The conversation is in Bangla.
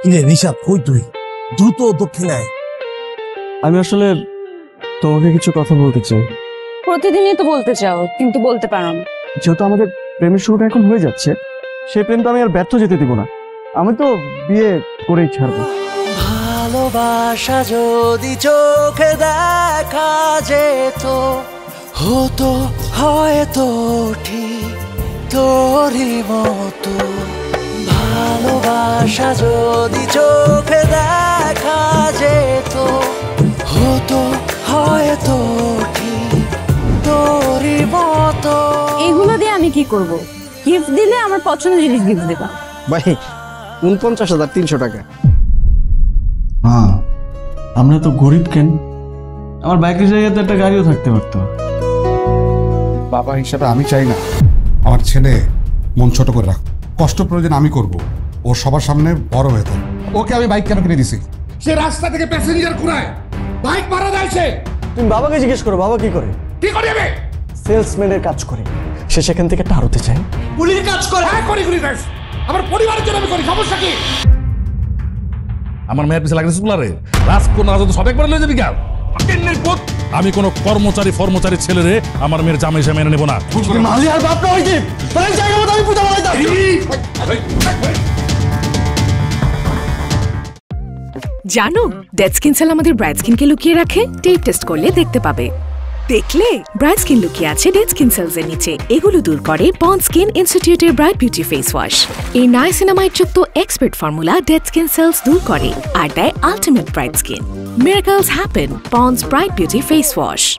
কিরে ঋষাদ, কই তুই? দ্রুত দক্ষিণায়। আমি আসলে তোমাকে কিছু কথা বলতে চাই। প্রতিদিনই তো বলতে চাও, কিন্তু বলতে পারো না। যেহেতু আমাদের প্রেমের শুরুটা এখন হয়ে যাচ্ছে, সেই প্রেম তো আমি আর ব্যর্থ যেতে দিব না। আমি তো বিয়ে করেই ছাড়বো। ভালোবাসা যদি চোখে দেখা যেত, হতো হয়তো ঠিক তোরই মতো। ভালোবাসা যদি চোখে দেখা যেত, হতো হয়তো ঠিক তোরই মতো। এগুলো দিয়ে আমি কি করব? গিফট দিলে আমার পছন্দের জিনিস গিফট দেবা। ভাই ৪৯,৩০০ টাকা। হ্যাঁ, আমরা তো গরিব কেন? আমার বাইকের জায়গায় তো একটা গাড়িও থাকতে পারতো। বাবা হিসাবে আমি চাই না আমার ছেলে মন ছোট করে রাখ। কষ্ট প্রয়োজন আমি করব, ও সবার সামনে বড় হয়ে থাকে। ওকে আমি বাইক কেন কিনে দিছি? সে রাস্তা থেকে প্যাসেঞ্জার ঘুরায়, বাইক ভাড়া দেয় সে। তুমি বাবাকে জিজ্ঞেস করো, বাবা কি করে? কি করি আমি? সেলসম্যানের কাজ করে। সে সেখান থেকে টারোতে চায়। পুলিশের কাজ করে। হ্যাঁ করি কাজ। আমার পরিবারের জন্য আমি করি, সমস্যা কি? আমার মেয়ের পিছনে লাগছে স্কুলারে রাজকন্যা রাজত্ব সব একবার লয়ে যাবি কেন? আমি কোনো কর্মচারী ছেলেরে আমার মেয়ের জামাই হিসেবে মেনে নেব না। মালিয়ার বাপ না হইছে, তাই জায়গা মতো আমি পূজা বানাইতাম। জানো ডেড স্কিন সেল আমাদের ব্রাইট স্কিনকে লুকিয়ে রাখে। টেপ টেস্ট করলে দেখতে পাবে। দেখলে ব্রাইট স্কিন লুকিয়ে আছে ডেড স্কিন সেলস এর নিচে। এগুলো দূর করে পন্ড স্কিন ইনস্টিটিউটের ব্রাইট বিউটি ফেস ওয়াশ। এই নাইসিনামাইড যুক্ত expert formula dead skin sales দূর করে আর দেয় ultimate bright skin. Miracles happen ponds bright beauty face wash.